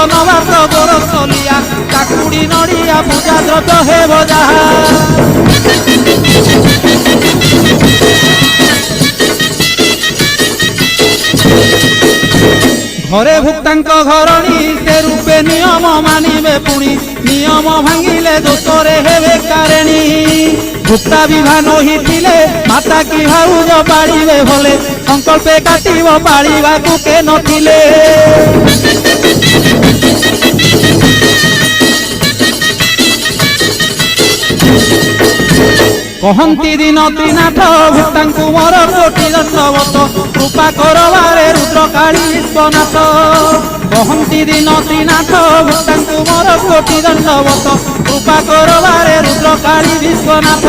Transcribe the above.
ନବାତ ଗୋରସଲିଆ କାକୁଡ଼ି ନଡ଼ିଆ ପୂଜା ଦ୍ରବ୍ୟ ହେବ ଯାହା ঘরে ভুক্তাঙ্ক ঘরণী সে রূপে নিয়ম মানিবে পুনি নিয়ম ভাঙিলে দোষরে হেবে কারেণী ভুক্তা বিভা নহিলে মাতা কি ভাউজ পাড়িবে ভলে সংকল্পে কাটিব পাড়িবাকু কে নথিলে কহন্তি দিন ত্রিনাথ ভুক্তাঙ্কু মোর কোটি দণ্ডবত কৃপা করবারে রুদ্রকালী বিশ্বনাথ কহন্তি দিন ত্রিনাথ ভুক্তাঙ্কু মোর কোটি দণ্ডবত কৃপা করবারে রুদ্রকালী বিশ্বনাথ